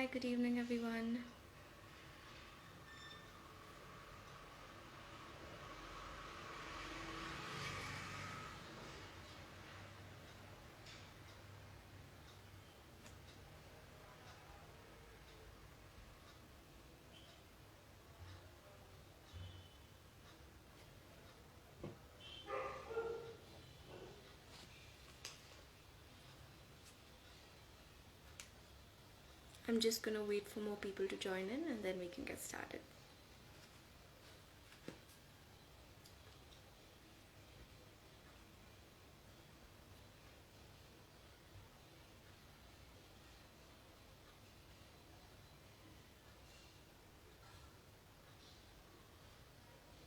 Hi, good evening, everyone. I'm just gonna wait for more people to join in and then we can get started.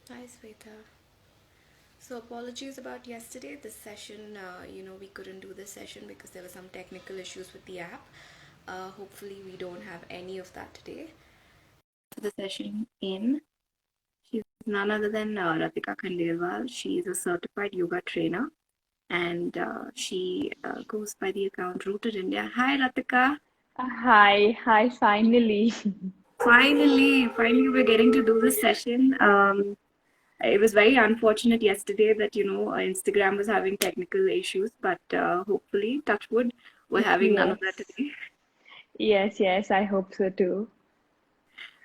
Hi, Sweta. So, apologies about yesterday. This session, we couldn't do this session because there were some technical issues with the app. Hopefully, we don't have any of that today. For the session in, she's none other than Ratika Khandelwal. She is a certified yoga trainer and she goes by the account Rooted India. Hi, Ratika. Hi, finally. Finally, we're getting to do this session. It was very unfortunate yesterday that Instagram was having technical issues, but hopefully, touch wood, we're having none of that Yes, today. yes, I hope so too.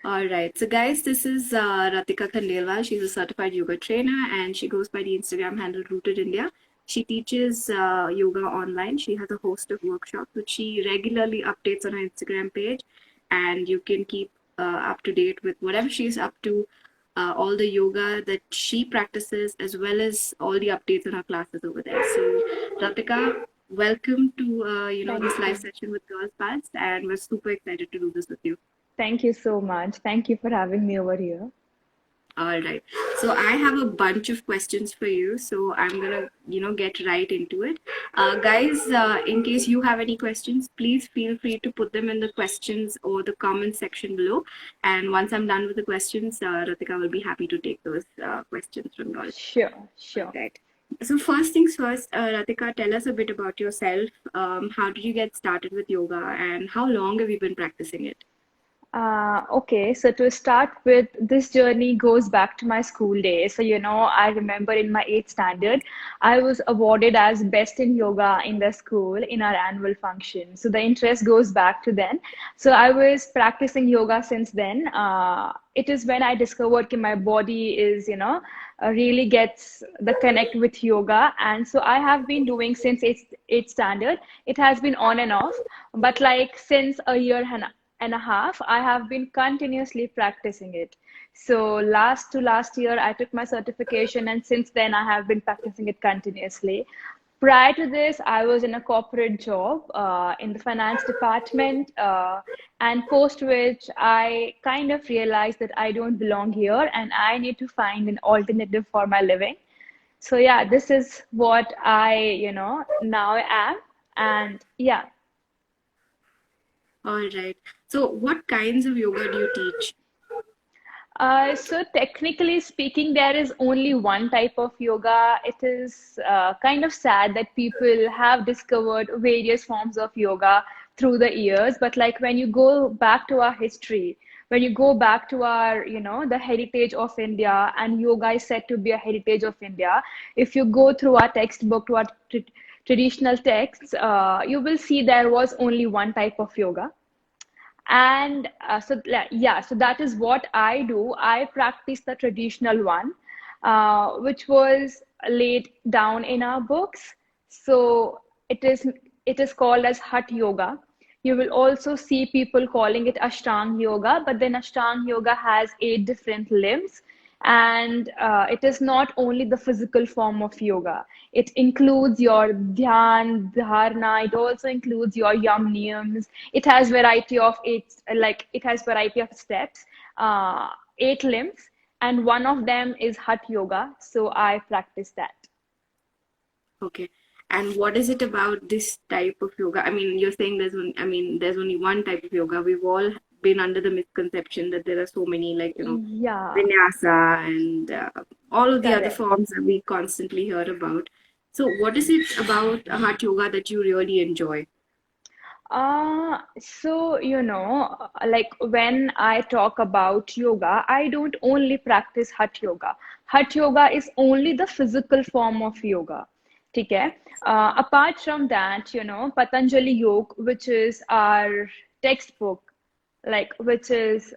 All right, so guys, this is Ratika Khandelwal. She's a certified yoga trainer, and she goes by the Instagram handle Rooted India. She teaches yoga online. She has a host of workshops which she regularly updates on her Instagram page, and you can keep up to date with whatever she's up to, all the yoga that she practices, as well as all the updates on her classes over there. So, Ratika, welcome to this Thank live you. session with Girls Past, and we're super excited to do this with you. Thank you so much. Thank you for having me over here. All right. So I have a bunch of questions for you. So I'm gonna, get right into it. Guys, in case you have any questions, please feel free to put them in the questions or the comment section below. And once I'm done with the questions, Ratika will be happy to take those questions from you all. Sure, All sure. right. So first things first, Ratika, tell us a bit about yourself. How did you get started with yoga, and how long have you been practicing it? Okay, so to start with, this journey goes back to my school days. So, I remember in my eighth standard, I was awarded as best in yoga in the school in our annual function. So the interest goes back to then. So I was practicing yoga since then. It is when I discovered that my body is, really gets the connect with yoga. And so I have been doing since eighth standard. It has been on and off, but like since a year and a half, I have been continuously practicing it. So last year, I took my certification, and since then, I have been practicing it continuously. Prior to this, I was in a corporate job in the finance department, and post which I kind of realized that I don't belong here and I need to find an alternative for my living. So yeah, this is what I, now am. And yeah. All right. So what kinds of yoga do you teach? So technically speaking, there is only one type of yoga. It is kind of sad that people have discovered various forms of yoga through the years. But like when you go back to our history, when you go back to our, the heritage of India, and yoga is said to be a heritage of India. If you go through our textbook, to our traditional texts, you will see there was only one type of yoga. And yeah, so that is what I do. I practice the traditional one, which was laid down in our books. So it is called as Hatha Yoga. You will also see people calling it Ashtanga Yoga, but then Ashtanga Yoga has 8 different limbs, and it is not only the physical form of yoga. It includes your dhyan, dharana. It also includes your yam niyams. It has variety of eight, like it has variety of steps, 8 limbs, and one of them is Hatha Yoga. So I practice that. Okay. And what is it about this type of yoga? I mean, you're saying there's only one type of yoga. We've all been under the misconception that there are so many, like, Yeah, vinyasa and all of the other correct. forms that we constantly hear about. So, what is it about hatha yoga that you really enjoy? Like when I talk about yoga, I don't only practice Hatha yoga. Hatha yoga is only the physical form of yoga. ठीक है? Apart from that, Patanjali Yoga, which is our textbook, like which is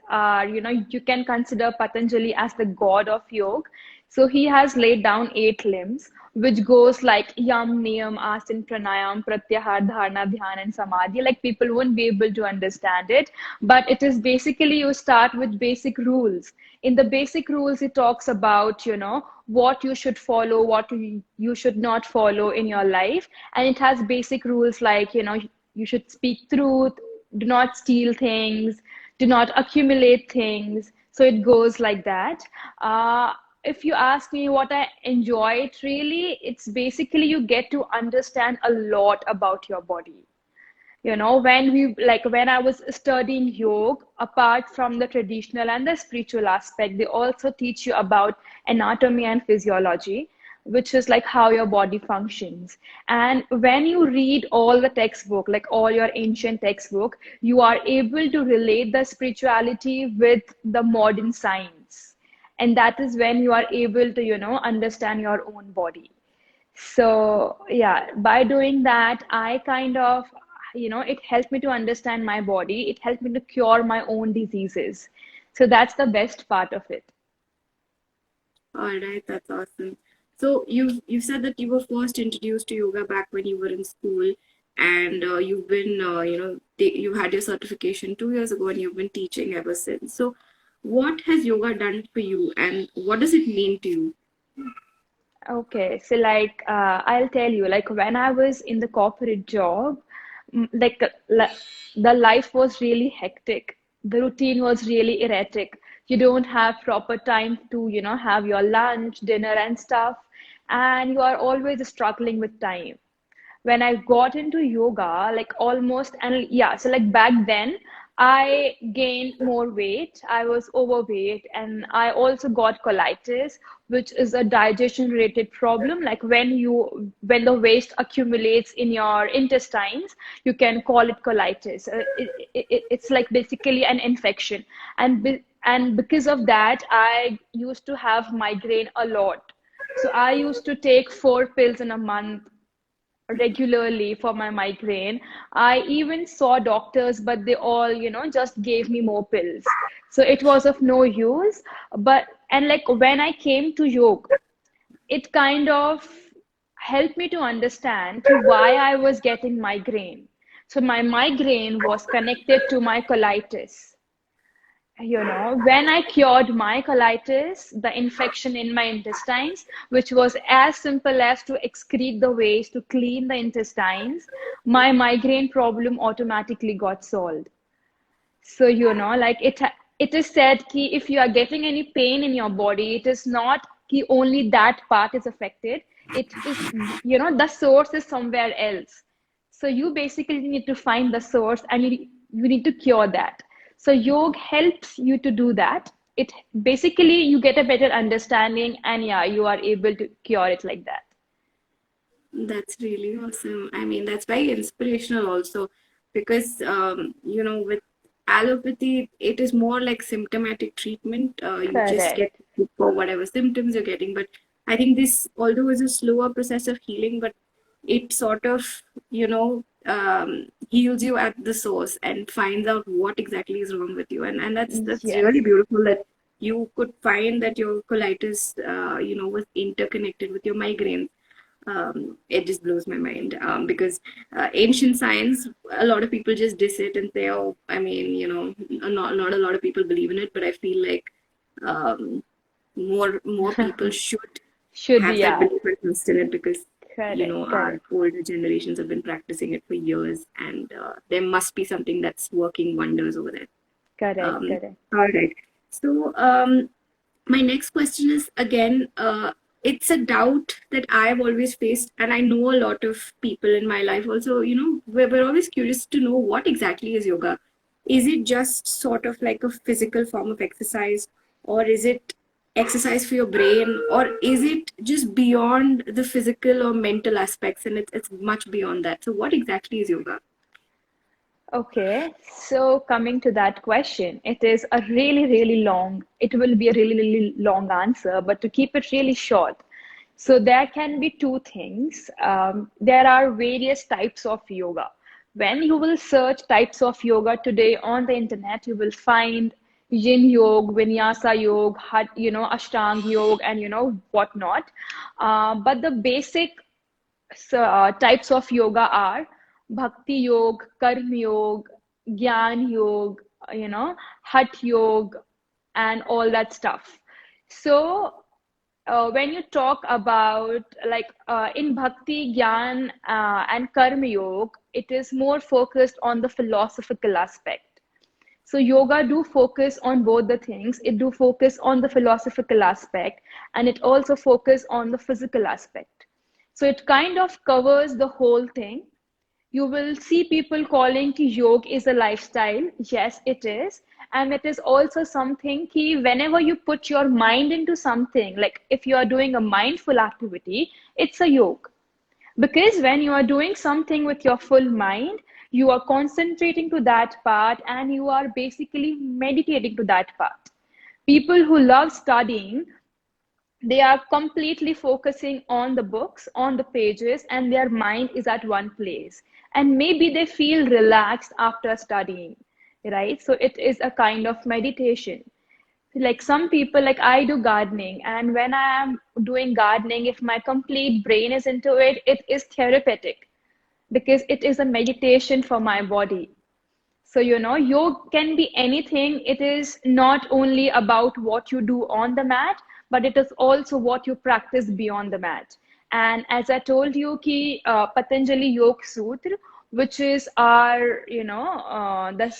you can consider Patanjali as the god of yoga. So he has laid down 8 limbs, which goes like yam, niyam, asan, pranayam, pratyahar, dharana, dhyan, and samadhi. Like people won't be able to understand it, but it is basically you start with basic rules. In the basic rules, it talks about what you should follow, what you should not follow in your life, and it has basic rules like you should speak truth, do not steal things, do not accumulate things. So it goes like that. If you ask me what I enjoy it really, it's basically you get to understand a lot about your body. When I was studying yoga, apart from the traditional and the spiritual aspect, they also teach you about anatomy and physiology, which is like how your body functions. And when you read all the textbook, like all your ancient textbook, you are able to relate the spirituality with the modern science. And that is when you are able to understand your own body. So yeah, by doing that, I kind of, it helped me to understand my body. It helped me to cure my own diseases. So that's the best part of it. All right, that's awesome. So you said that you were first introduced to yoga back when you were in school, and you've been you had your certification 2 years ago, and you've been teaching ever since. So, what has yoga done for you, and what does it mean to you? Okay, so like I'll tell you, like when I was in the corporate job, like the life was really hectic. The routine was really erratic. You don't have proper time to, have your lunch, dinner, and stuff, and you are always struggling with time. When I got into yoga, like almost, and yeah, so like back then, I gained more weight. I was overweight, and I also got colitis, which is a digestion related problem. Like when the waste accumulates in your intestines, you can call it colitis. It's like basically an infection, and because of that, I used to have migraine a lot. So I used to take 4 pills in a month regularly for my migraine. I even saw doctors, but they all, just gave me more pills. So it was of no use. And like when I came to yoga, it kind of helped me to understand to why I was getting migraine. So my migraine was connected to my colitis. When I cured my colitis, the infection in my intestines, which was as simple as to excrete the waste, to clean the intestines, my migraine problem automatically got solved. So, like it is said ki if you are getting any pain in your body, it is not ki only that part is affected. It is, the source is somewhere else. So you basically need to find the source and you need to cure that. So yoga helps you to do that. It basically you get a better understanding and yeah, you are able to cure it like that. That's really awesome. I mean, that's very inspirational also because, with allopathy, it is more like symptomatic treatment. You just Correct. get for whatever symptoms you're getting. But I think this, although is a slower process of healing, but it sort of, heals you at the source and finds out what exactly is wrong with you. And that's Yes. really beautiful that you could find that your colitis, was interconnected with your migraine. It just blows my mind because ancient science, a lot of people just diss it and say, oh, I mean, not a lot of people believe in it, but I feel like um, more people should Should be, have that yeah. belief and trust in it because Correct, our correct, older generations have been practicing it for years, and there must be something that's working wonders over there. correct, Um, correct. all right. So, my next question is again, it's a doubt that I've always faced, and I know a lot of people in my life also, we're always curious to know what exactly is yoga. Is it just sort of like a physical form of exercise, or is it exercise for your brain, or is it just beyond the physical or mental aspects and it's much beyond that? So, what exactly is yoga? Okay, so coming to that question, it is a really long, it will be a really long answer, but to keep it really short, so there can be two things. There are various types of yoga. When you will search types of yoga today on the internet, you will find yin yoga, vinyasa yoga, ashtang yoga, and whatnot. But the basic types of yoga are bhakti yoga, karma yoga, gyan yoga, hat yoga, and all that stuff. So when you talk about like in bhakti, gyan, and karma yoga, it is more focused on the philosophical aspect. So yoga do focus on both the things. It do focus on the philosophical aspect, and it also focus on the physical aspect. So it kind of covers the whole thing. You will see people calling ki yoga is a lifestyle. Yes, it is. And it is also something ki whenever you put your mind into something, like if you are doing a mindful activity, it's a yoga. Because when you are doing something with your full mind, you are concentrating to that part and you are basically meditating to that part. People who love studying, they are completely focusing on the books, on the pages, and their mind is at one place. And maybe they feel relaxed after studying, right? So it is a kind of meditation. Like some people, like I do gardening, and when I am doing gardening, if my complete brain is into it, it is therapeutic because it is a meditation for my body. So, yoga can be anything. It is not only about what you do on the mat, but it is also what you practice beyond the mat. And as I told you, ki Patanjali Yoga Sutra, which is our, the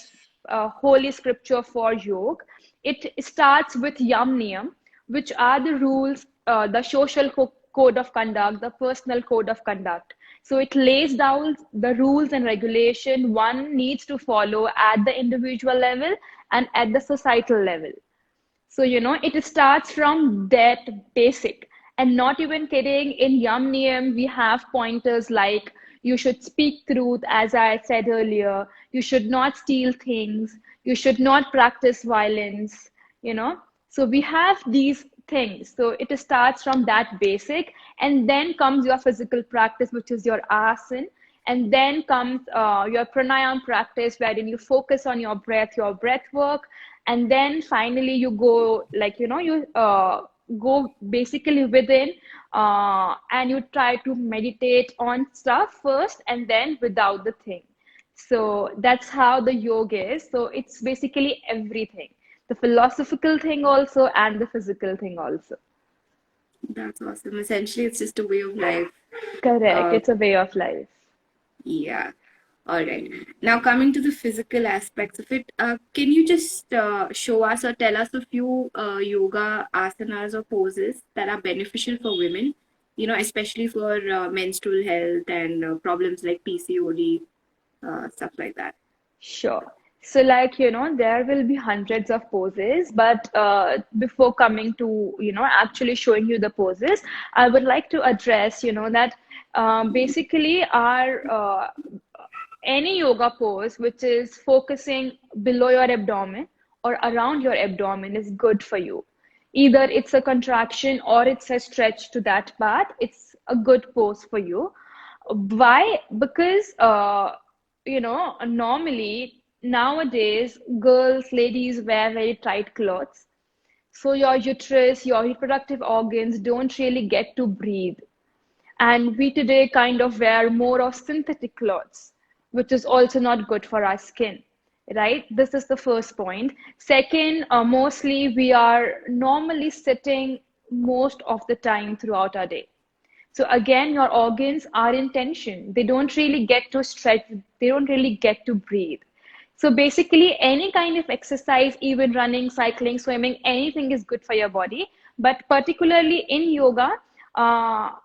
holy scripture for yoga, it starts with Yam Niyam, which are the rules, the social code of conduct, the personal code of conduct. So it lays down the rules and regulation one needs to follow at the individual level and at the societal level. So, it starts from that basic. And not even kidding, in Yam Niyam, we have pointers like you should speak truth, as I said earlier, you should not steal things, you should not practice violence, you know. So we have these things. So it starts from that basic, and then comes your physical practice, which is your asana, and then comes your pranayama practice, wherein you focus on your breath work, and then finally you go like you go basically within, and you try to meditate on stuff first and then without the thing. So that's how the yoga is. So it's basically everything, the philosophical thing also and the physical thing also. That's awesome. Essentially, it's just a way of life. Correct, Uh, it's a way of life. yeah. All right. Now, coming to the physical aspects of it, can you just show us or tell us a few yoga asanas or poses that are beneficial for women, especially for menstrual health and problems like PCOD, stuff like that? Sure. So, like, there will be hundreds of poses, but before coming to, actually showing you the poses, I would like to address, that basically our any yoga pose which is focusing below your abdomen or around your abdomen is good for you. Either it's a contraction or it's a stretch to that part, it's a good pose for you. Why? Because normally nowadays girls, ladies wear very tight clothes, so your uterus, your reproductive organs don't really get to breathe. And we today kind of wear more of synthetic clothes, which is also not good for our skin, right? This is the first point. Second, mostly we are normally sitting most of the time throughout our day. So again, your organs are in tension. They don't really get to stretch, they don't really get to breathe. So basically, any kind of exercise, even running, cycling, swimming, anything is good for your body. But particularly in yoga,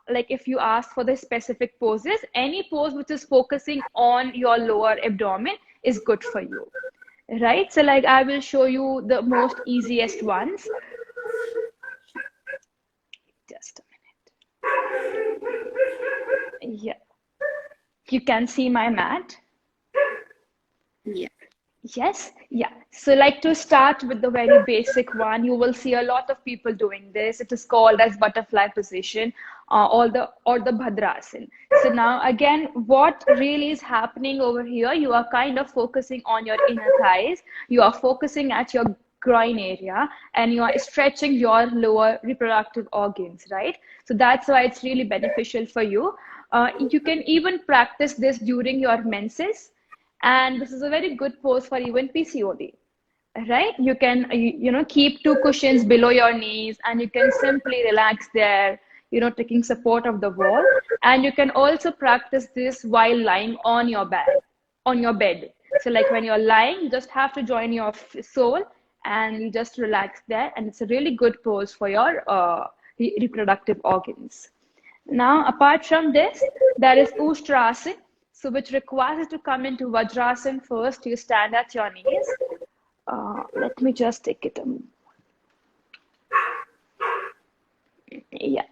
like if you ask for the specific poses, any pose which is focusing on your lower abdomen is good for you, right? So like I will show you the most easiest ones. Just a minute. Yeah, you can see my mat. Yeah. Yes, yeah. So, like to start with the very basic one, you will see a lot of people doing this. It is called as butterfly position, or the Bhadrasan. So now again, what really is happening over here? You are kind of focusing on your inner thighs. You are focusing at your groin area, and you are stretching your lower reproductive organs, right? So that's why it's really beneficial for you. You can even practice this during your menses, and this is a very good pose for even PCOD, right? You can keep two cushions below your knees, and you can simply relax there, taking support of the wall. And you can also practice this while lying on your bed. So like when you're lying, you just have to join your sole, and you just relax there, and it's a really good pose for your reproductive organs. Now, apart from this, there is Ustrasana, so which requires you to come into Vajrasana first. You stand at your knees. Let me just take it. Yeah.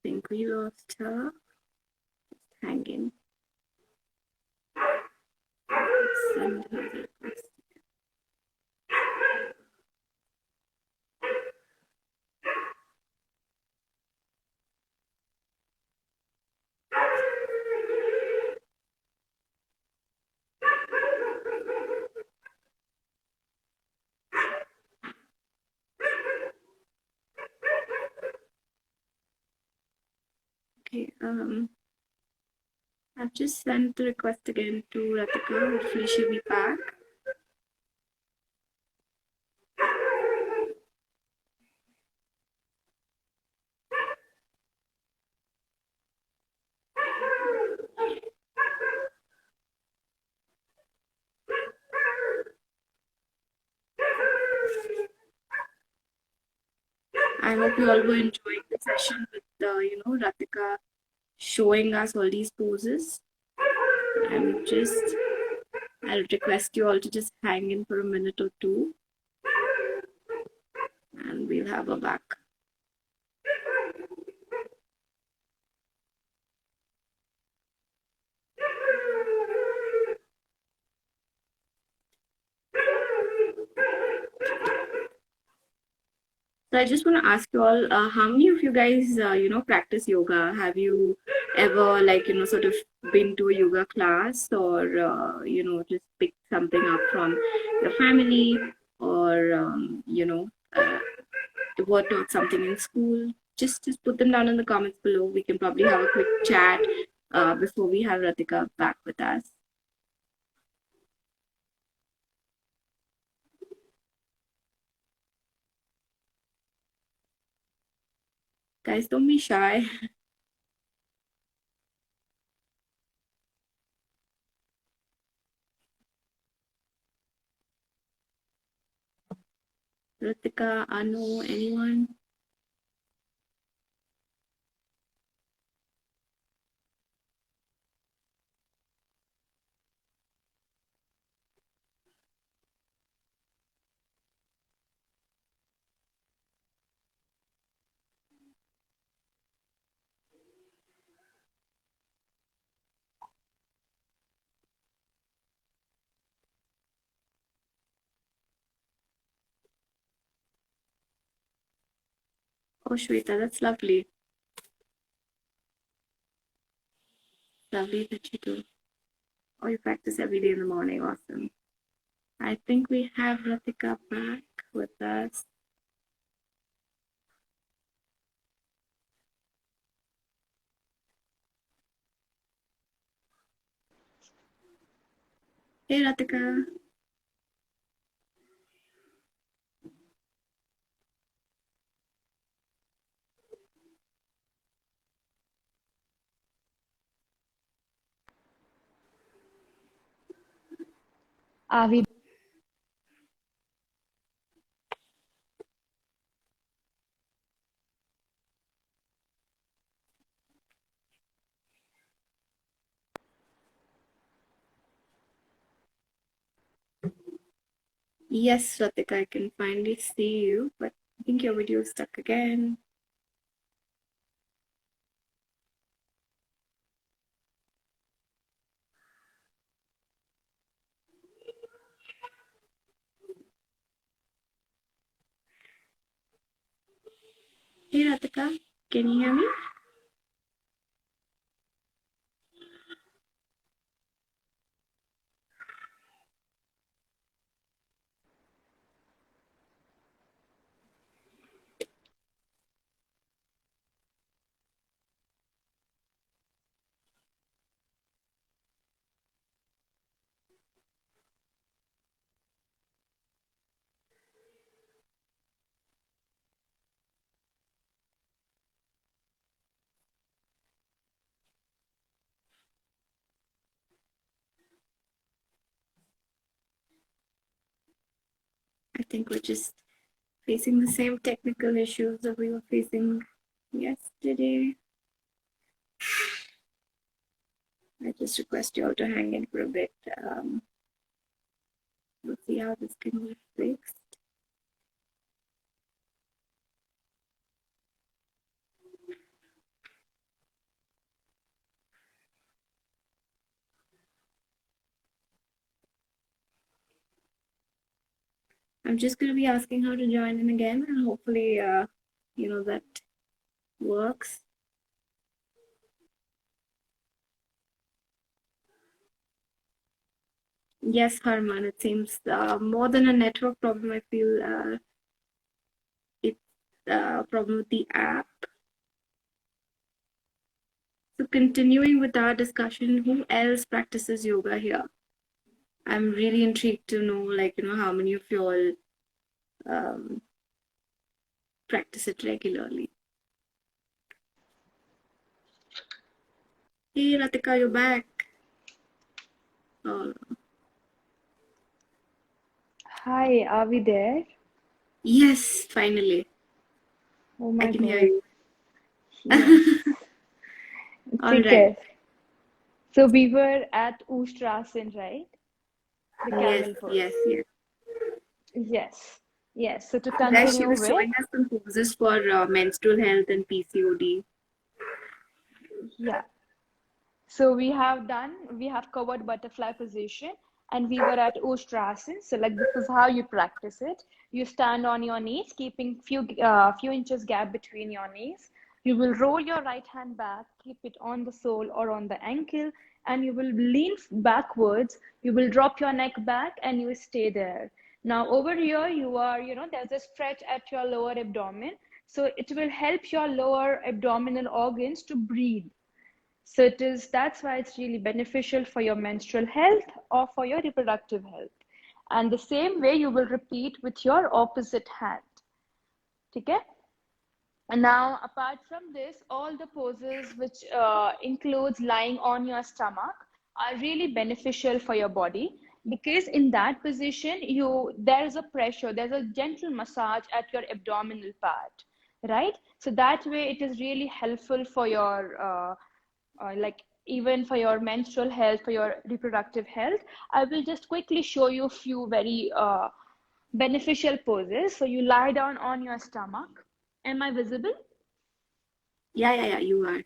I think we lost her. Hanging. Send her the request. Okay. I've just sent the request again to Ratika. Hopefully she'll be back. I hope you all were enjoying the session with Ratika showing us all these poses. I'm just I'll request you all to just hang in for a minute or two, and we'll have her back. So I just want to ask you all, how many of you guys, practice yoga? Have you ever, like, sort of been to a yoga class, or, just picked something up from your family, or, were taught something in school? Just put them down in the comments below. We can probably have a quick chat before we have Ratika back with us. Guys, don't be shy. Ratika, Anu, anyone? Oh, Shweta, that's lovely. Lovely that you do. Oh, you practice every day in the morning. Awesome. I think we have Ratika back with us. Hey, Ratika. Are we? Yes, Ratika, I can finally see you, but I think your video is stuck again. Hey, Ratika, can you hear me? I think we're just facing the same technical issues that we were facing yesterday. I just request you all to hang in for a bit. We'll see how this can be fixed. I'm just going to be asking her to join in again, and hopefully, that works. Yes, Harman, it seems more than a network problem, I feel it's a problem with the app. So continuing with our discussion, who else practices yoga here? I'm really intrigued to know, how many of you all practice it regularly. Hey, Ratika, you're back. Oh, Hi, are we there? yes, finally. Oh I my can hear God. you. Yes. All ठीक right. है. So we were at Ustrasan, right? The Yes, camel pose. yes, yes. Yes. Yes. So to Guys, she continue was with, showing us some poses for menstrual health and PCOD. yeah. So we have covered butterfly position and we were at Ustrasan. So like this is how you practice it. You stand on your knees, keeping few inches gap between your knees. You will roll your right hand back, keep it on the sole or on the ankle, and you will lean backwards. You will drop your neck back and you stay there. Now over here, there's a stretch at your lower abdomen. So it will help your lower abdominal organs to breathe. So that's why it's really beneficial for your menstrual health or for your reproductive health. And the same way you will repeat with your opposite hand. Okay? And now, apart from this, all the poses which includes lying on your stomach are really beneficial for your body because in that position, there's a pressure, there's a gentle massage at your abdominal part, right? So that way, it is really helpful for your like even for your menstrual health, for your reproductive health. I will just quickly show you a few very beneficial poses. So you lie down on your stomach. Am I visible? Yeah, you are.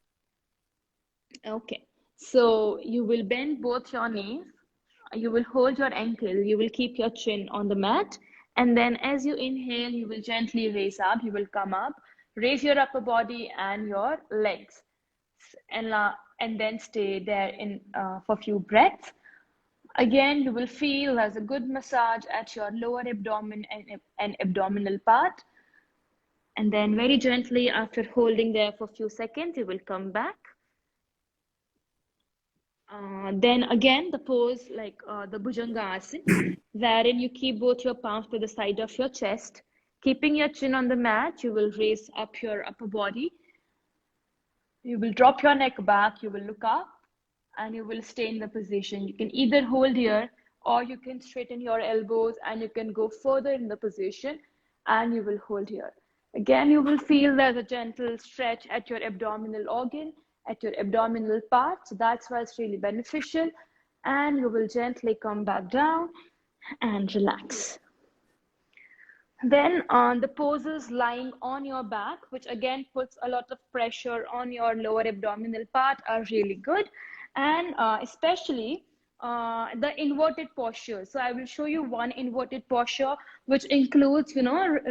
Okay. So you will bend both your knees. You will hold your ankle. You will keep your chin on the mat. And then as you inhale, you will gently raise up. You will come up, raise your upper body and your legs. And then stay there for a few breaths. Again, you will feel as a good massage at your lower abdomen and abdominal part. And then very gently, after holding there for a few seconds, you will come back. Then again, the pose like the Bhujanga Asana, wherein you keep both your palms to the side of your chest. Keeping your chin on the mat, you will raise up your upper body. You will drop your neck back, you will look up, and you will stay in the position. You can either hold here or you can straighten your elbows and you can go further in the position and you will hold here. Again, you will feel there's a gentle stretch at your abdominal organ, at your abdominal part. So that's why it's really beneficial. And you will gently come back down and relax. Then on the poses lying on your back, which again puts a lot of pressure on your lower abdominal part, are really good. And especially the inverted posture. So I will show you one inverted posture, which includes,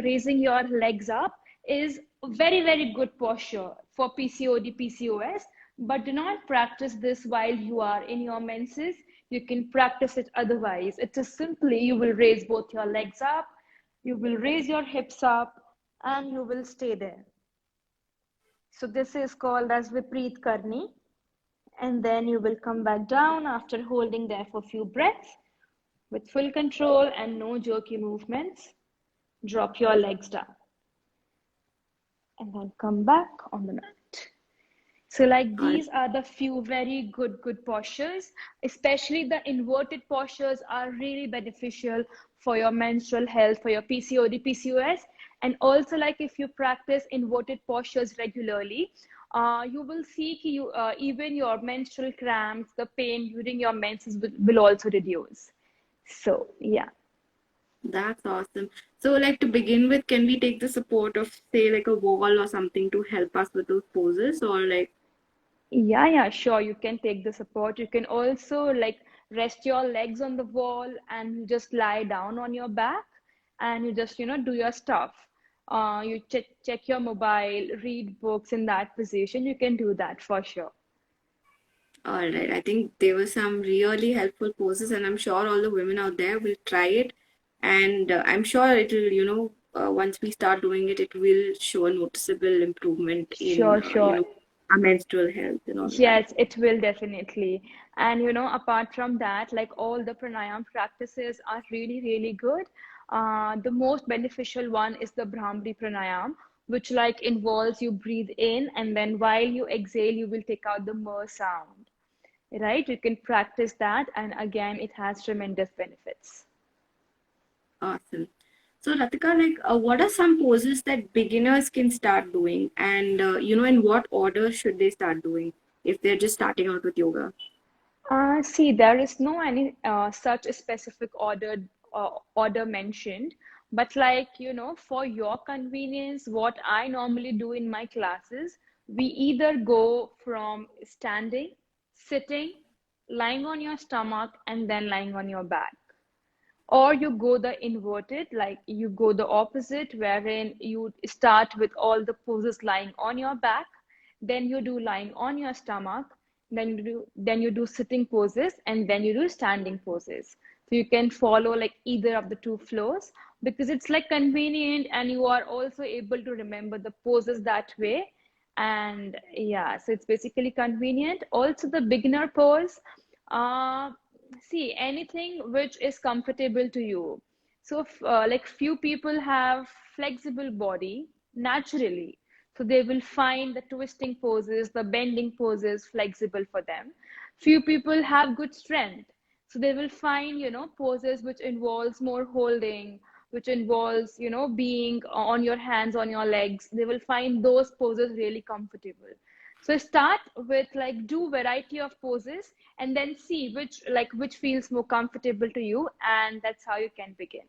raising your legs up, is very, very good posture for PCOD, PCOS. But do not practice this while you are in your menses. You can practice it otherwise. It is simply you will raise both your legs up, you will raise your hips up, and you will stay there. So this is called as Vipreet Karni. And then you will come back down after holding there for a few breaths with full control and no jerky movements. Drop your legs down and then come back on the mat. So like these are the few very good postures. Especially the inverted postures are really beneficial for your menstrual health, for your PCOD, PCOS. And also, like, if you practice inverted postures regularly, you will see even your menstrual cramps, the pain during your menses will also reduce. So yeah. That's awesome. So, like, to begin with, can we take the support of, say, like a wall or something to help us with those poses, or like? Yeah, sure. You can take the support. You can also like rest your legs on the wall and you just lie down on your back and you just, do your stuff. You check your mobile, read books in that position. You can do that for sure. All right. I think there were some really helpful poses, and I'm sure all the women out there will try it. And I'm sure it will, once we start doing it, it will show a noticeable improvement in, Sure. our menstrual health and all that. Yes, it will definitely. And apart from that, like all the pranayam practices are really, really good. The most beneficial one is the Brahmari pranayam, which like involves you breathe in and then while you exhale, you will take out the mer sound, right? You can practice that, and again, it has tremendous benefits. Awesome. So, Ratika, like, what are some poses that beginners can start doing? And, in what order should they start doing if they're just starting out with yoga? See, there is no any such a specific order mentioned, but like for your convenience, what I normally do in my classes, we either go from standing, sitting, lying on your stomach, and then lying on your back, or you go the inverted, like you go the opposite, wherein you start with all the poses lying on your back, then you do lying on your stomach, then you do sitting poses, and then you do standing poses. So you can follow like either of the two flows because it's like convenient and you are also able to remember the poses that way. And yeah, so it's basically convenient. Also the beginner pose, uh, see anything which is comfortable to you. So like few people have flexible body naturally, so they will find the twisting poses, the bending poses flexible for them. Few people have good strength, so they will find poses which involves more holding, which involves being on your hands, on your legs. They will find those poses really comfortable. So start with like do variety of poses and then see which feels more comfortable to you, and that's how you can begin.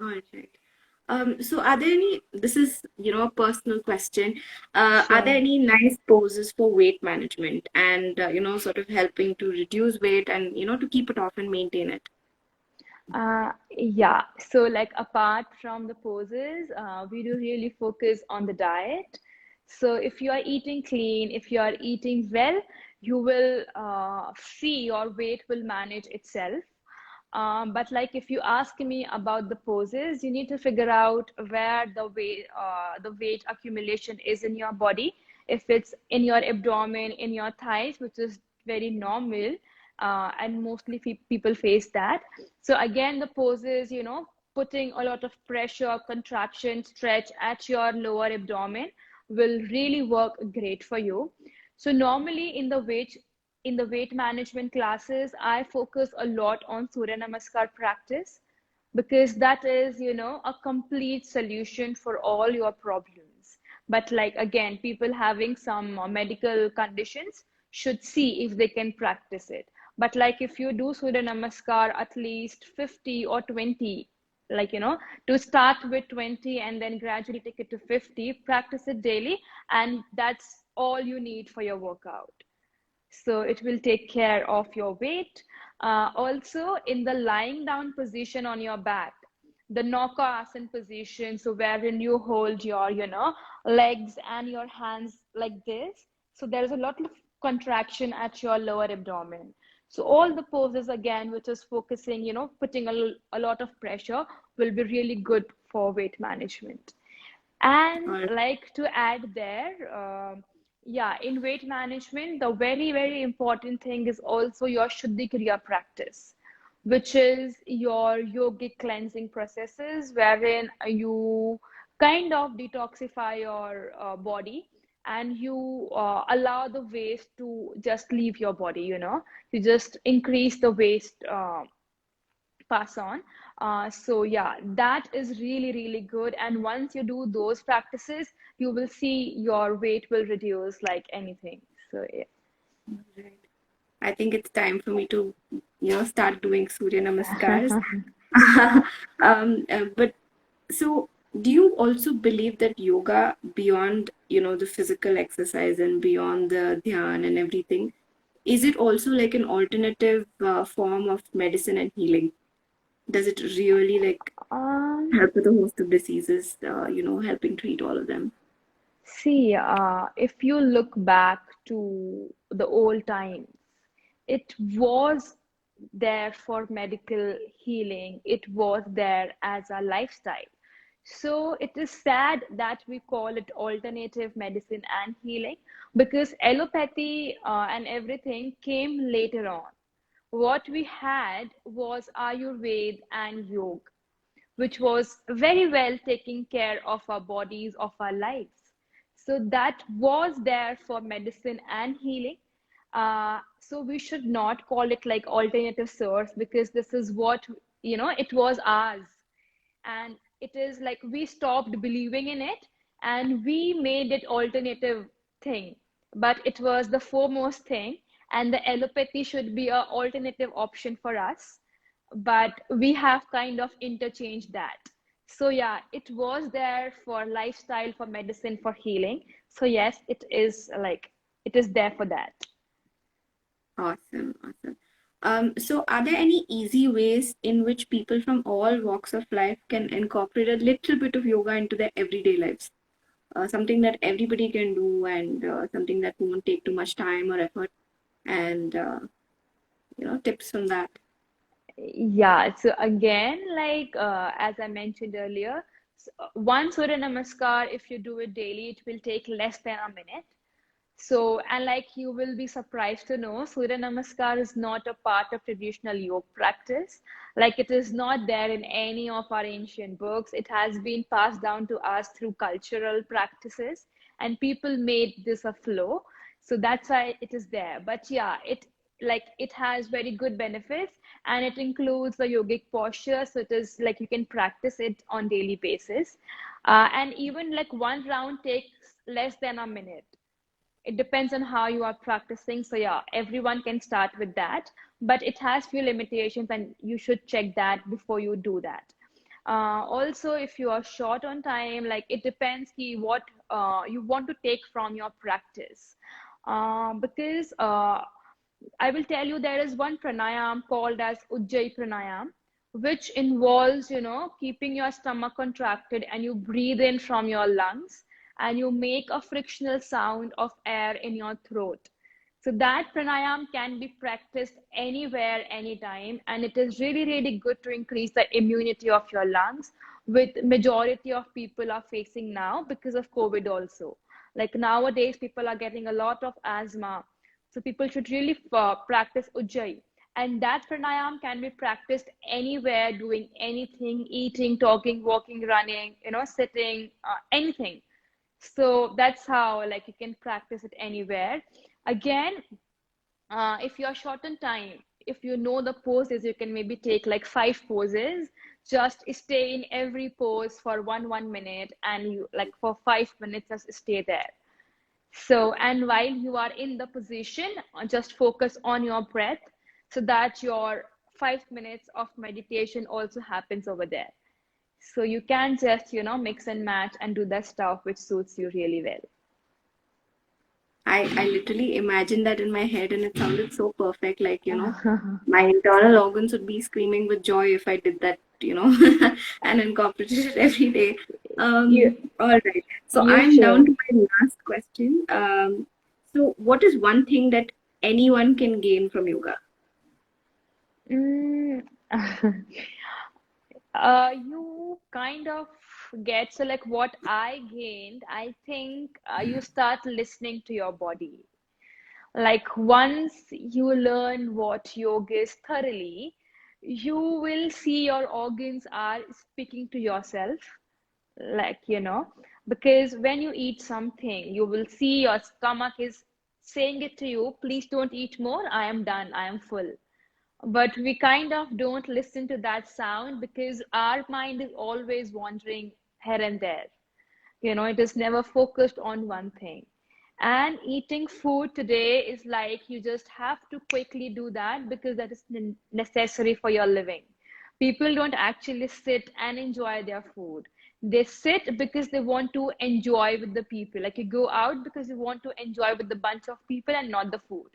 All right. So are there any, this is, a personal question. Are there Sure. any nice poses for weight management and, sort of helping to reduce weight and, to keep it off and maintain it? Yeah, so like apart from the poses, we do really focus on the diet. So if you are eating clean, if you are eating well, you will see your weight will manage itself. But like if you ask me about the poses, you need to figure out where the weight accumulation is in your body. If it's in your abdomen, in your thighs, which is very normal, and mostly people face that. So again, the poses, putting a lot of pressure, contraction, stretch at your lower abdomen will really work great for you. So normally in the weight in the weight management classes, I focus a lot on Surya Namaskar practice because that is, a complete solution for all your problems. But like again, people having some medical conditions should see if they can practice it. But like if you do Surya Namaskar at least 50 or 20, like, to start with 20 and then gradually take it to 50, practice it daily, and that's all you need for your workout. So it will take care of your weight. Also, in the lying down position on your back, the Nauka Asana position, so wherein you hold your, legs and your hands like this. So there's a lot of contraction at your lower abdomen. So all the poses again, which is focusing, putting a lot of pressure, will be really good for weight management. And Or like to add there, yeah, in weight management, the very, very important thing is also your Shuddhi Kriya practice, which is your yogic cleansing processes, wherein you kind of detoxify your body and you allow the waste to just leave your body, you just increase the waste pass on. So yeah, that is really, really good. And once you do those practices, you will see your weight will reduce like anything. So yeah. right. I think it's time for me to, start doing Surya Namaskars. But so, do you also believe that yoga, beyond, the physical exercise and beyond the dhyan and everything, is it also like an alternative form of medicine and healing? Does it really like Um, help with a host of diseases, helping treat all of them? See, if you look back to the old times, it was there for medical healing, it was there as a lifestyle. So it is sad that we call it alternative medicine and healing because allopathy and everything came later on. What we had was Ayurveda and yoga, which was very well taking care of our bodies, of our lives. So that was there for medicine and healing. So we should not call it like alternative source because this is what, it was ours. And it is like we stopped believing in it and we made it alternative thing. But it was the foremost thing. And the allopathy should be an alternative option for us, but we have kind of interchanged that. So yeah, it was there for lifestyle, for medicine, for healing. So yes, it is like it is there for that. Awesome, awesome. So are there any easy ways in which people from all walks of life can incorporate a little bit of yoga into their everyday lives? Something that everybody can do and something that won't take too much time or effort, and tips from that. Yeah, so again, like as I mentioned earlier, one Surya Namaskar, if you do it daily, it will take less than a minute. So, and like you will be surprised to know, Surya Namaskar is not a part of traditional yoga practice. Like it is not there in any of our ancient books. It has been passed down to us through cultural practices, and people made this a flow. So that's why it is there. But yeah, it has very good benefits, and it includes the yogic posture. So it is like you can practice it on daily basis, and even like one round takes less than a minute. It depends on how you are practicing. So yeah, everyone can start with that, but it has few limitations and you should check that before you do that. Also, if you are short on time, like it depends what you want to take from your practice. Because I will tell you there is one pranayam called as Ujjayi Pranayama, which involves, keeping your stomach contracted and you breathe in from your lungs and you make a frictional sound of air in your throat. So that pranayam can be practiced anywhere, anytime, and it is really, really good to increase the immunity of your lungs, with majority of people are facing now because of COVID also. Like nowadays, people are getting a lot of asthma. So people should really practice Ujjayi. And that pranayam can be practiced anywhere, doing anything, eating, talking, walking, running, sitting, anything. So that's how like you can practice it anywhere. Again, If you're short on time, if you know the poses, you can maybe take like 5 poses. Just stay in every pose for 1 minute, and you like for 5 minutes just stay there. So, and while you are in the position, just focus on your breath so that your 5 minutes of meditation also happens over there. So you can just, mix and match and do the stuff which suits you really well. I literally imagined that in my head and it sounded so perfect. Like, my internal organs would be screaming with joy if I did that, and incorporated it every day. You All right. So you I'm down should. to my last question. So what is one thing that anyone can gain from yoga? Mm. You kind of get, so like what I gained, I think you start listening to your body. Like once you learn what yoga is thoroughly, you will see your organs are speaking to yourself, like, because when you eat something, you will see your stomach is saying it to you, please don't eat more, I am done, I am full. But we kind of don't listen to that sound because our mind is always wandering here and there. It is never focused on one thing. And eating food today is like you just have to quickly do that because that is necessary for your living. People don't actually sit and enjoy their food. They sit because they want to enjoy with the people. Like you go out because you want to enjoy with the bunch of people and not the food,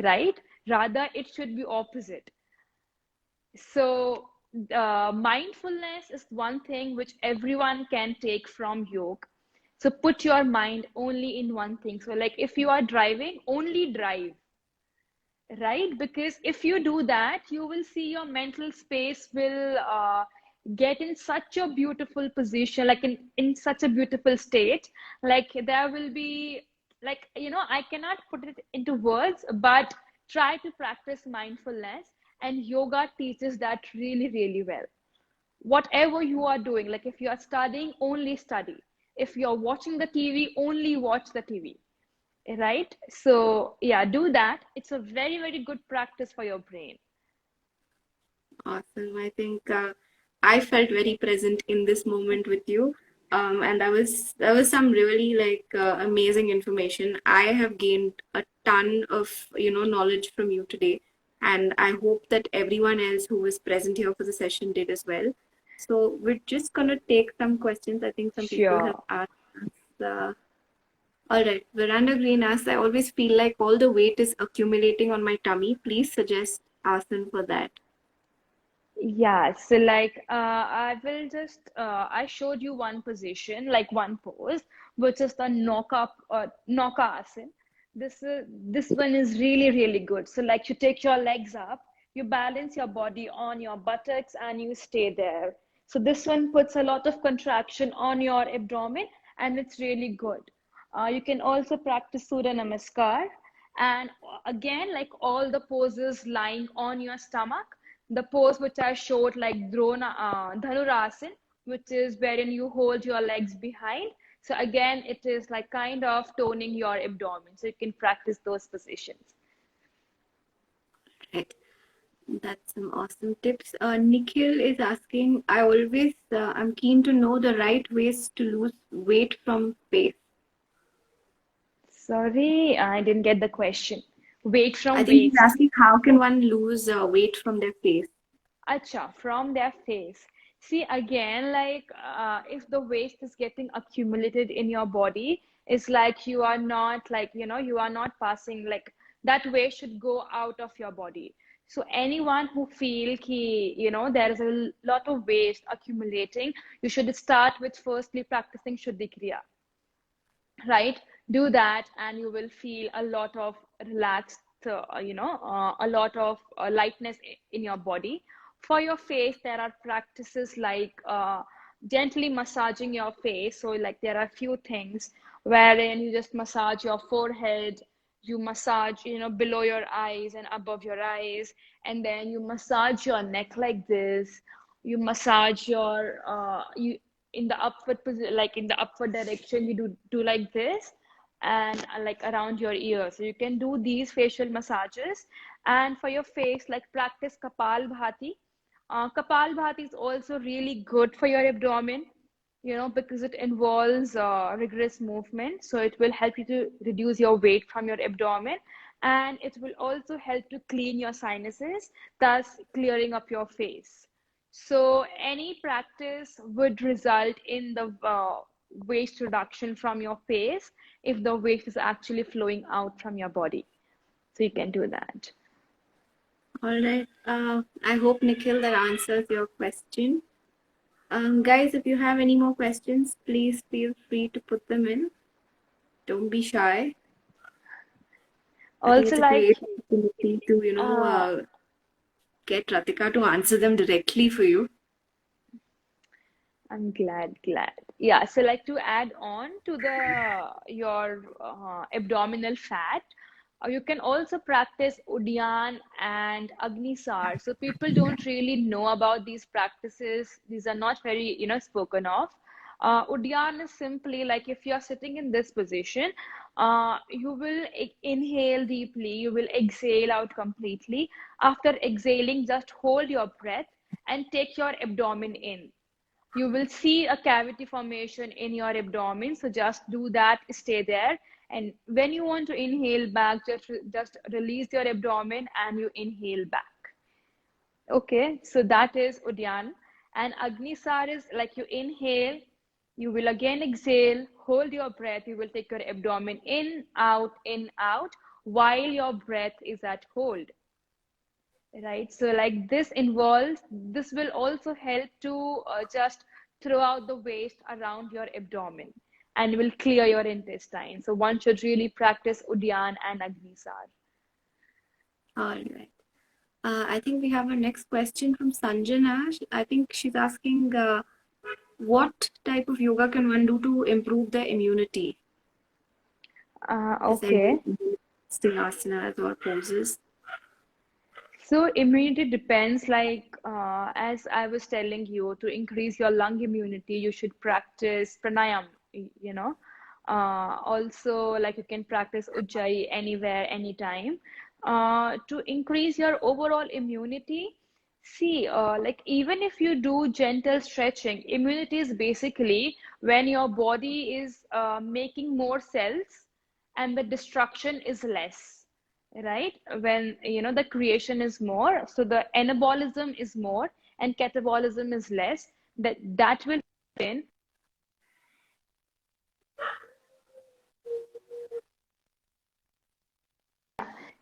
right? Rather, it should be opposite. So, mindfulness is one thing which everyone can take from yoga. So, put your mind only in one thing. So, like if you are driving, only drive, right? Because if you do that, you will see your mental space will get in such a beautiful position, like in such a beautiful state. Like there will be, like, I cannot put it into words, but try to practice mindfulness, and yoga teaches that really, really well. Whatever you are doing, like if you are studying, only study. If you're watching the TV, only watch the TV, right? So yeah, do that. It's a very, very good practice for your brain. Awesome. I think I felt very present in this moment with you. And that was some really like amazing information. I have gained a ton of knowledge from you today, and I hope that everyone else who was present here for the session did as well. So we're just gonna take some questions. I think some people have Sure. asked us. All right, Veranda Green asks, I always feel like all the weight is accumulating on my tummy. Please suggest asana for that. Yeah, so like I will just I showed you one position, like one pose, which is the knock asana. This one is really, really good. So like you take your legs up, you balance your body on your buttocks and you stay there. So this one puts a lot of contraction on your abdomen and it's really good. You can also practice Surya Namaskar, and again, like all the poses lying on your stomach, the pose which I showed, like Dhanurasana, which is wherein you hold your legs behind. So again, it is like kind of toning your abdomen. So you can practice those positions. Right. That's some awesome tips. Nikhil is asking, I'm keen to know the right ways to lose weight from face. Sorry, I didn't get the question. Weight I from think he's waist. asking how can one lose weight from their face? Acha, from their face. See, again, like if the waste is getting accumulated in your body, it's like you are not, like, you are not passing, like that waste should go out of your body. So anyone who feel ki, there is a lot of waste accumulating, you should start with firstly practicing Shuddhi Kriya, right? Do that and you will feel a lot of relaxed, a lot of lightness in your body. For your face, there are practices like gently massaging your face. So like there are few things wherein you just massage your forehead, you massage, below your eyes and above your eyes, and then you massage your neck like this. You massage your you in the upward position, like in the upward direction, you do like this. and like around your ears. So you can do these facial massages. And for your face, like practice Kapal Bhati. Kapal Bhati is also really good for your abdomen, because it involves rigorous movement. So it will help you to reduce your weight from your abdomen, and it will also help to clean your sinuses, thus clearing up your face. So any practice would result in the waste reduction from your face if the waste is actually flowing out from your body. So you can do that. All right. I hope, Nikhil, that answers your question. Guys, if you have any more questions, please feel free to put them in. Don't be shy. I think Also, it's a like, great opportunity to, uh, get Ratika to answer them directly for you. I'm glad. Yeah, so like to add on to the your abdominal fat, you can also practice Udyan and Agnisar. So people don't really know about these practices. These are not very, spoken of. Udyan is simply like if you're sitting in this position, you will inhale deeply, you will exhale out completely. After exhaling, just hold your breath and take your abdomen in. You will see a cavity formation in your abdomen. So just do that, stay there. And when you want to inhale back, just release your abdomen and you inhale back. Okay, so that is Udyan. And Agnisar is like you inhale, you will again exhale, hold your breath, you will take your abdomen in, out, while your breath is at hold. Right, so like this will also help to just throw out the waste around your abdomen and will clear your intestine. So one should really practice Udyan and Agnisar. All right. I think we have our next question from Sanjana. I think she's asking what type of yoga can one do to improve the immunity? Is there Okay. still asanas or poses? So immunity depends, like as I was telling you, to increase your lung immunity, you should practice pranayam, you know. Also, like you can practice Ujjayi anywhere, anytime. To increase your overall immunity, see, like even if you do gentle stretching, immunity is basically when your body is making more cells and the destruction is less, right? When the creation is more, so the anabolism is more and catabolism is less, that will happen.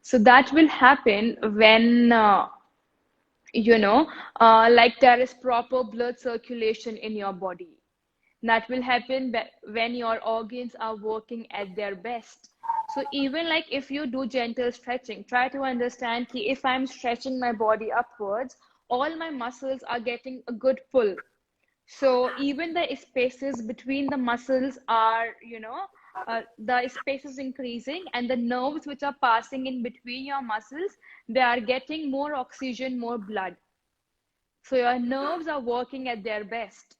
So that will happen when like there is proper blood circulation in your body. That will happen when your organs are working at their best. So even like if you do gentle stretching, try to understand that if I'm stretching my body upwards, all my muscles are getting a good pull. So even the spaces between the muscles are, the space is increasing, and the nerves which are passing in between your muscles, they are getting more oxygen, more blood. So your nerves are working at their best.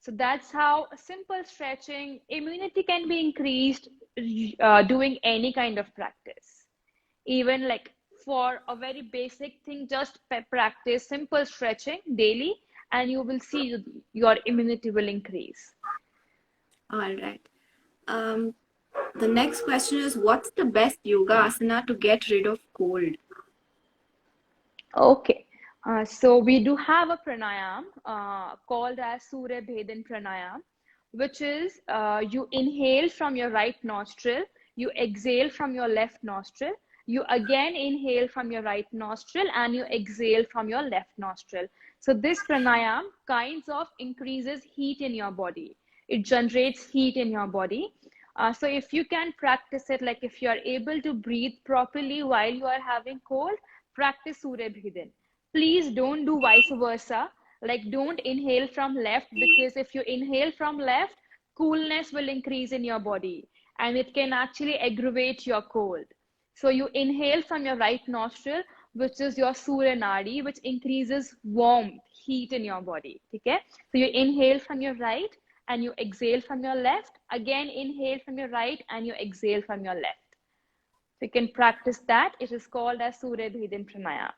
So that's how simple stretching, immunity can be increased doing any kind of practice. Even like for a very basic thing, just practice simple stretching daily, and you will see your immunity will increase. All right. Um, the next question is what's the best yoga asana to get rid of cold? Okay. So we do have a pranayam called as Surya Bhedan Pranayam, which is you inhale from your right nostril, you exhale from your left nostril, you again inhale from your right nostril, and you exhale from your left nostril. So this pranayam kinds of increases heat in your body. It generates heat in your body. So if you can practice it, like if you are able to breathe properly while you are having cold, practice Surya Bhedan. Please don't do vice versa. Like don't inhale from left, because if you inhale from left, coolness will increase in your body and it can actually aggravate your cold. So you inhale from your right nostril, which is your Surya Nadi, which increases warmth, heat in your body. Okay? So you inhale from your right and you exhale from your left. Again, inhale from your right and you exhale from your left. So you can practice that. It is called as Surya Bhedin Pranayama.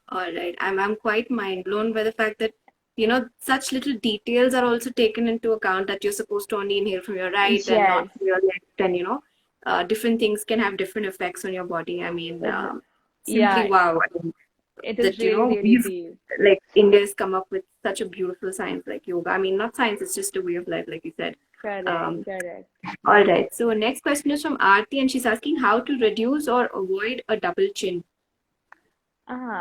All right. I'm quite mind blown by the fact that, you know, such little details are also taken into account, that you're supposed to only inhale from your right and not Yes, from your left. And, you know, different things can have different effects on your body. I mean, simply yeah, wow. I mean, it is that, you really, know, really we've, deep. like, India's come up with such a beautiful science like yoga. I mean, not science, it's just a way of life, like you said. Correct, Um, correct. all right. So, next question is from Aarti, and she's asking how to reduce or avoid a double chin.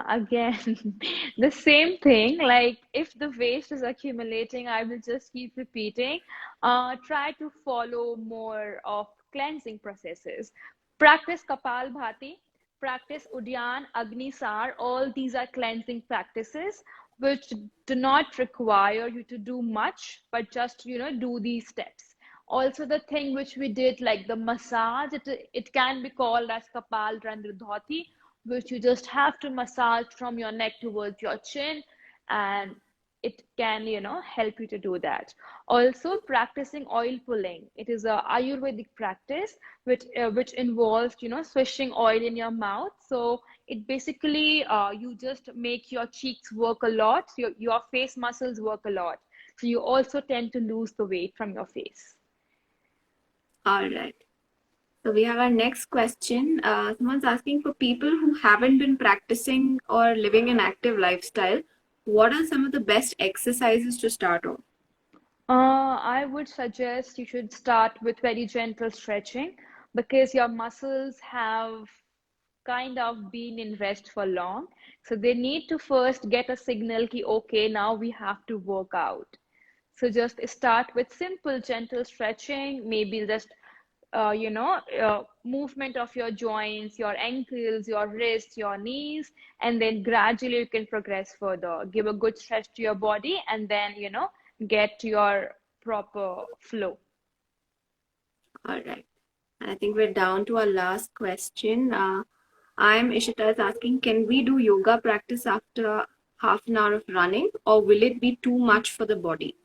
Again, the same thing. Like if the waste is accumulating, I will just keep repeating. Try to follow more of cleansing processes. Practice Kapal Bhati, practice Udyan, Agni Sar. All these are cleansing practices which do not require you to do much, but just, do these steps. Also, the thing which we did, like the massage, it can be called as Kapal Randradhati, which you just have to massage from your neck towards your chin, and it can, help you to do that. Also, practicing oil pulling. It is a Ayurvedic practice which involves, swishing oil in your mouth. So it basically, you just make your cheeks work a lot, your face muscles work a lot. So you also tend to lose the weight from your face. All right. So we have our next question. Someone's asking, for people who haven't been practicing or living an active lifestyle, what are some of the best exercises to start on? I would suggest you should start with very gentle stretching because your muscles have kind of been in rest for long. So they need to first get a signal ki, okay, now we have to work out. So just start with simple, gentle stretching, maybe just, movement of your joints, your ankles, your wrists, your knees, and then gradually you can progress further. Give a good stretch to your body and then, get to your proper flow. All right. I think we're down to our last question. I'm Ishita is asking, can we do yoga practice after half an hour of running, or will it be too much for the body?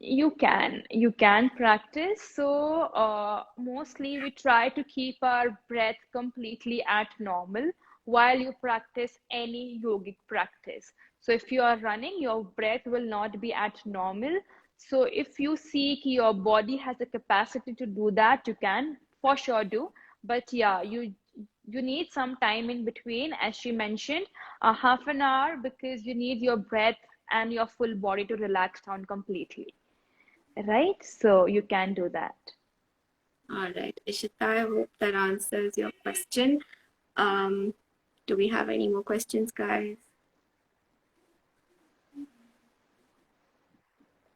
You can practice. So mostly we try to keep our breath completely at normal while you practice any yogic practice. So if you are running, your breath will not be at normal. So if you see ki your body has the capacity to do that, you can for sure do. But yeah, you need some time in between, as she mentioned, a half an hour, because you need your breath and your full body to relax down completely. Right? So you can do that. All right, Ishita, I hope that answers your question. Um, do we have any more questions, guys?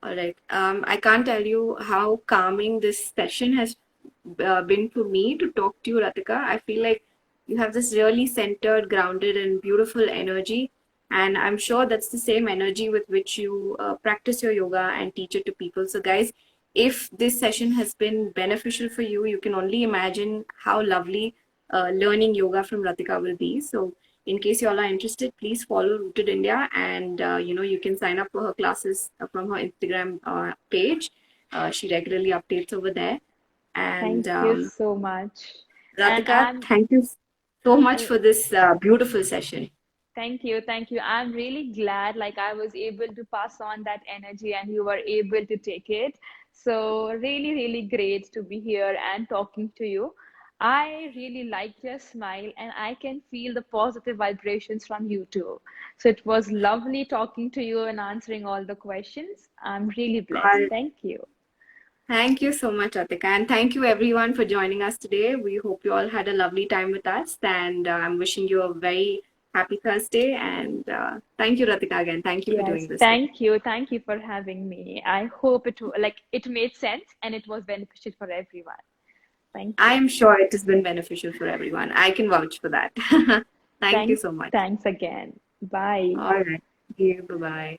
All right. I can't tell you how calming this session has been for me to talk to you, Ratika. I feel like you have this really centered, grounded, and beautiful energy. And I'm sure that's the same energy with which you practice your yoga and teach it to people. So, guys, if this session has been beneficial for you, you can only imagine how lovely learning yoga from Ratika will be. So, in case you all are interested, please follow Rooted India, and you can sign up for her classes from her Instagram page. She regularly updates over there. And Thank you so much. And Ratika, thank you so much uh, for this beautiful session. thank you, thank you. I'm really glad like I was able to pass on that energy and you were able to take it. So really, really great to be here and talking to you. I really liked your smile and I can feel the positive vibrations from you too. So it was lovely talking to you and answering all the questions. I'm really blessed. All Thank you. Thank you so much, Atika. And thank you everyone for joining us today. We hope you all had a lovely time with us. And I'm wishing you a very happy Thursday. And thank you, Ratika, again. Thank you for Yes, doing this. thank you. Thank you for having me. I hope it made sense and it was beneficial for everyone. Thank I you. am sure it has been beneficial for everyone. I can vouch for that. Thank you so much. Thanks again. Bye. All right. Thank you. Bye bye.